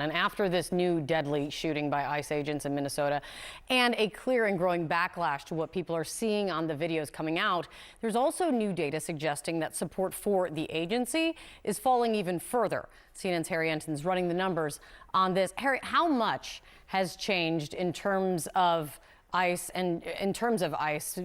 And after this new deadly shooting by ICE agents in Minnesota and a clear and growing backlash to what people are seeing on the videos coming out, there's also new data suggesting that support for the agency is falling even further. CNN's Harry Enten is running the numbers on this. Harry, how much has changed in terms of ICE and in terms of ICE,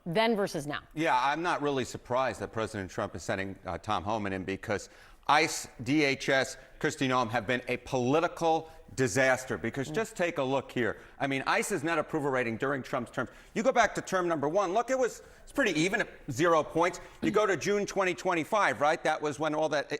then versus now? Yeah, I'm not really surprised that President Trump is sending Tom Homan in, because ICE, DHS, Kristi Noem have been a political disaster. Because just take a look here. I mean, ICE's net approval rating during Trump's term, you go back to term number one, look, it's pretty even at 0 points. You go to June 2025, right? That was when all that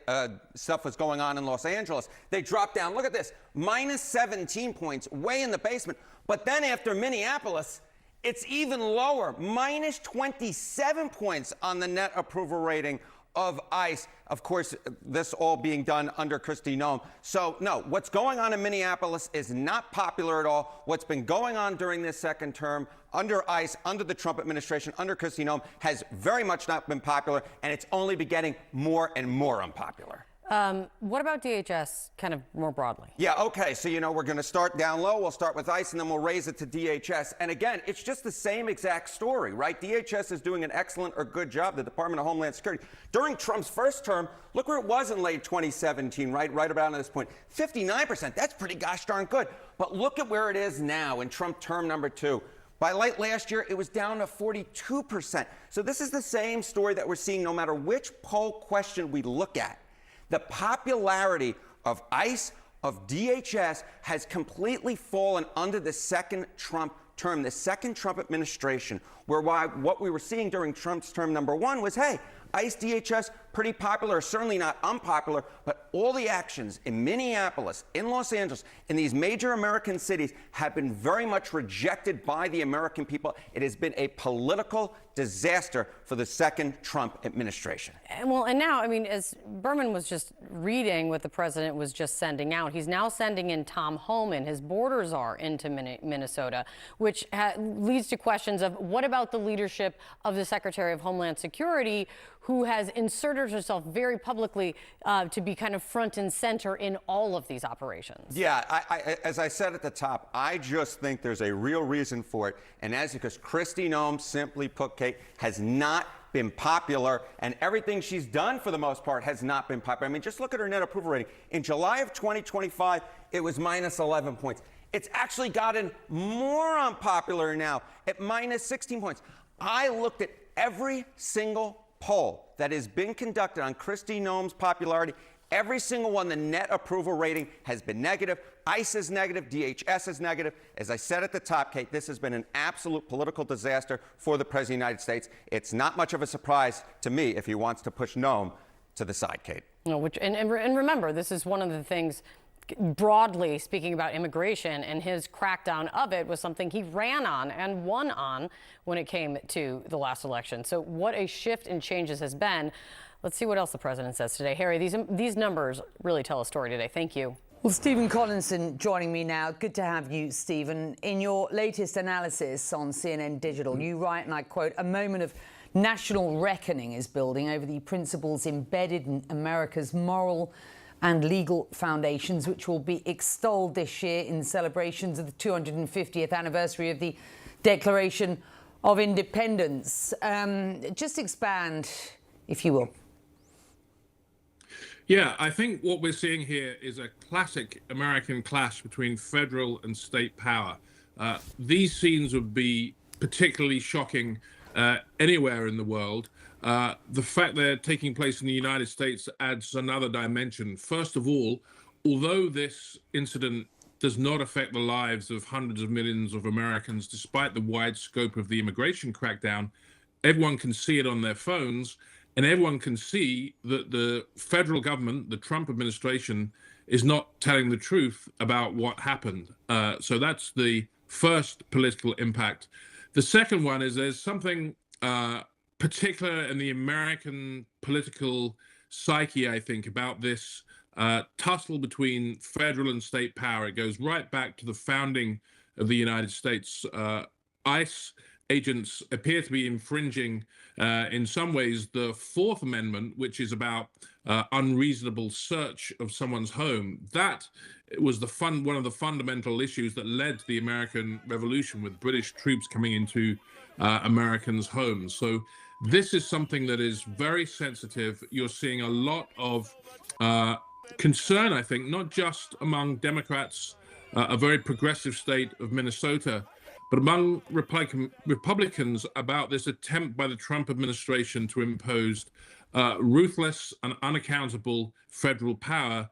stuff was going on in Los Angeles. They dropped down, look at this, minus 17 points, way in the basement. But then after Minneapolis, it's even lower, minus 27 points on the net approval rating of ICE. Of course, this all being done under Kristi Noem. So, no, what's going on in Minneapolis is not popular at all. What's been going on during this second term under ICE, under the Trump administration, under Kristi Noem, has very much not been popular, and it's only been getting more and more unpopular. What about DHS kind of more broadly? Yeah, okay, so we're going to start down low. We'll start with ICE, and then we'll raise it to DHS. And again, it's just the same exact story, right? DHS is doing an excellent or good job, the Department of Homeland Security. During Trump's first term, look where it was in late 2017, right about at this point. 59%, that's pretty gosh darn good. But look at where it is now in Trump term number two. By late last year, it was down to 42%. So this is the same story that we're seeing no matter which poll question we look at. The popularity of ICE, of DHS, has completely fallen under the second Trump term, the second Trump administration, where what we were seeing during Trump's term number one was, hey, ICE, DHS, pretty popular, certainly not unpopular, but all the actions in Minneapolis, in Los Angeles, in these major American cities have been very much rejected by the American people. It has been a political disaster for the second Trump administration. And now, I mean, as Berman was just reading what the president was just sending out, he's now sending in Tom Homan. His borders are into Minnesota, which leads to questions of what about the leadership of the Secretary of Homeland Security, who has inserted herself very publicly to be kind of front and center in all of these operations. Yeah, as I said at the top, I just think there's a real reason for it, and that's because Kristi Noem, simply put, Kate, has not been popular, and everything she's done for the most part has not been popular. I mean, just look at her net approval rating. In July of 2025, it was minus 11 points. It's actually gotten more unpopular now at minus 16 points. I looked at every single poll that has been conducted on Kristi Noem's popularity. Every single one, the net approval rating has been negative. ICE is negative. DHS is negative. As I said at the top, Kate, this has been an absolute political disaster for the President of the United States. It's not much of a surprise to me if he wants to push Noem to the side, Kate. No, and remember, this is one of the things, broadly speaking, about immigration, and his crackdown of it was something he ran on and won on when it came to the last election. So what a shift in changes has been. Let's see what else the president says today. Harry, these numbers really tell a story today. Thank you. Well, Stephen Collinson joining me now. Good to have you, Stephen. In your latest analysis on CNN Digital, you write, and I quote, "A moment of national reckoning is building over the principles embedded in America's moral and legal foundations, which will be extolled this year in celebrations of the 250th anniversary of the Declaration of Independence." Just expand, if you will. Yeah, I think what we're seeing here is a classic American clash between federal and state power. These scenes would be particularly shocking anywhere in the world. The fact they're taking place in the United States adds another dimension. First of all, although this incident does not affect the lives of hundreds of millions of Americans, despite the wide scope of the immigration crackdown, everyone can see it on their phones, and everyone can see that the federal government, the Trump administration, is not telling the truth about what happened. So that's the first political impact. The second one is there's something particular in the American political psyche, I think, about this tussle between federal and state power. It goes right back to the founding of the United States. ICE agents appear to be infringing, in some ways, the Fourth Amendment, which is about unreasonable search of someone's home. That was one of the fundamental issues that led to the American Revolution, with British troops coming into Americans' homes. So this is something that is very sensitive. You're seeing a lot of concern, I think, not just among Democrats, a very progressive state of Minnesota, but among Republicans about this attempt by the Trump administration to impose ruthless and unaccountable federal power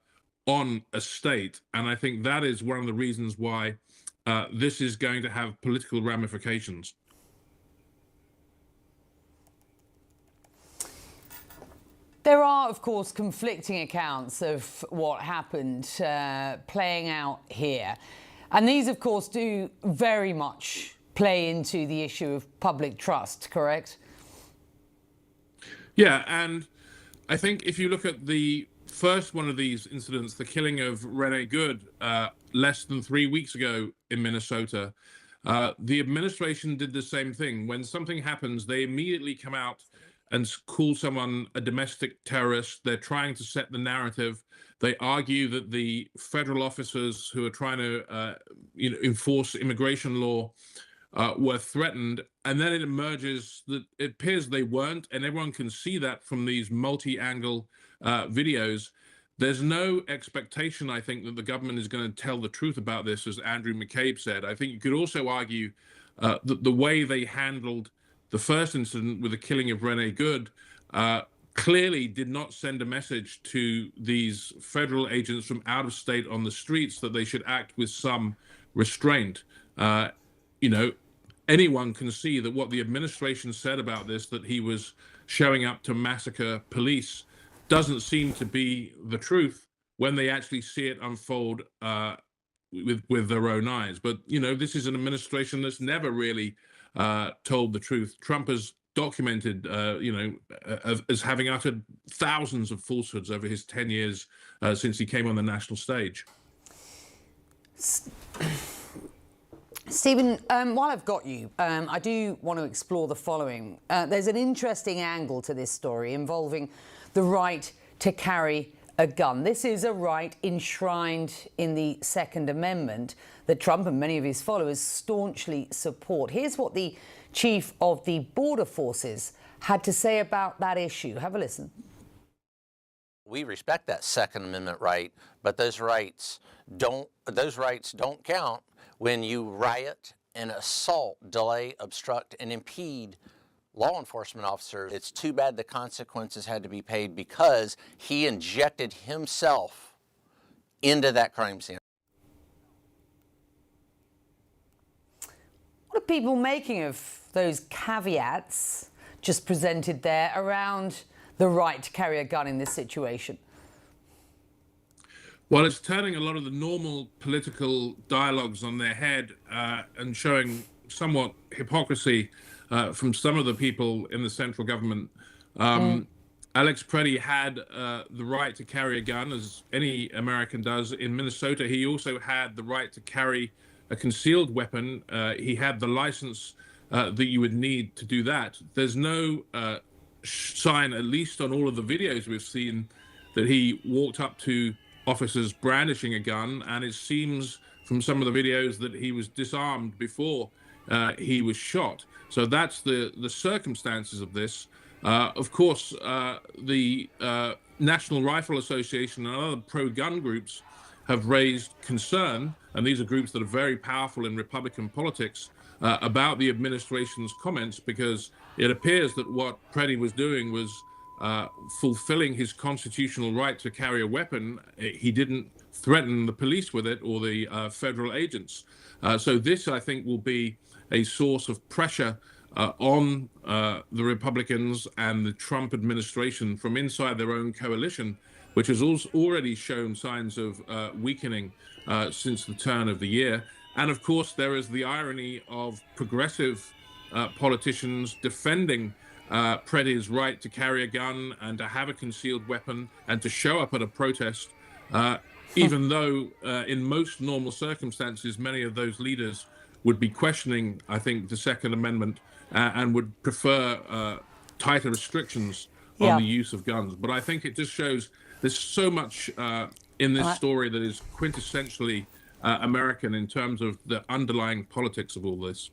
on a state. And I think that is one of the reasons why this is going to have political ramifications. There are, of course, conflicting accounts of what happened playing out here. And these, of course, do very much play into the issue of public trust, correct? Yeah, and I think if you look at the first one of these incidents, the killing of Renee Good, less than 3 weeks ago in Minnesota, the administration did the same thing. When something happens, they immediately come out and call someone a domestic terrorist. They're trying to set the narrative. They argue that the federal officers who are trying to enforce immigration law were threatened. And then it emerges that it appears they weren't, and everyone can see that from these multi-angle videos. There's no expectation, I think, that the government is going to tell the truth about this, as Andrew McCabe said. I think you could also argue that the way they handled the first incident with the killing of Renee Good clearly did not send a message to these federal agents from out of state on the streets that they should act with some restraint. Anyone can see that what the administration said about this, that he was showing up to massacre police, doesn't seem to be the truth when they actually see it unfold with their own eyes. But, this is an administration that's never really told the truth. Trump has documented, as having uttered thousands of falsehoods over his 10 years since he came on the national stage. Stephen, while I've got you, I do want to explore the following. There's an interesting angle to this story involving the right to carry a gun. This is a right enshrined in the Second Amendment that Trump and many of his followers staunchly support. Here's what the chief of the border forces had to say about that issue. Have a listen. We respect that Second Amendment right, but those rights don't count when you riot and assault, delay, obstruct, and impede law enforcement officers. It's too bad the consequences had to be paid because he injected himself into that crime scene. What are people making of those caveats just presented there around the right to carry a gun in this situation? Well, it's turning a lot of the normal political dialogues on their head and showing somewhat hypocrisy from some of the people in the central government. Alex Preddy had the right to carry a gun, as any American does. In Minnesota, he also had the right to carry a concealed weapon. He had the license that you would need to do that. There's no sign, at least on all of the videos we've seen, that he walked up to officers brandishing a gun, and it seems from some of the videos that he was disarmed before he was shot. So that's the circumstances of this. Of course, the National Rifle Association and other pro-gun groups have raised concern, and these are groups that are very powerful in Republican politics, about the administration's comments, because it appears that what Preddy was doing was fulfilling his constitutional right to carry a weapon. He didn't threaten the police with it or the federal agents. So this, I think, will be a source of pressure on the Republicans and the Trump administration from inside their own coalition, which has also already shown signs of weakening since the turn of the year. And of course, there is the irony of progressive politicians defending Preddy's right to carry a gun and to have a concealed weapon and to show up at a protest, even though in most normal circumstances, many of those leaders would be questioning, I think, the Second Amendment and would prefer tighter restrictions Yeah. on the use of guns. But I think it just shows there's so much in this story that is quintessentially American in terms of the underlying politics of all this.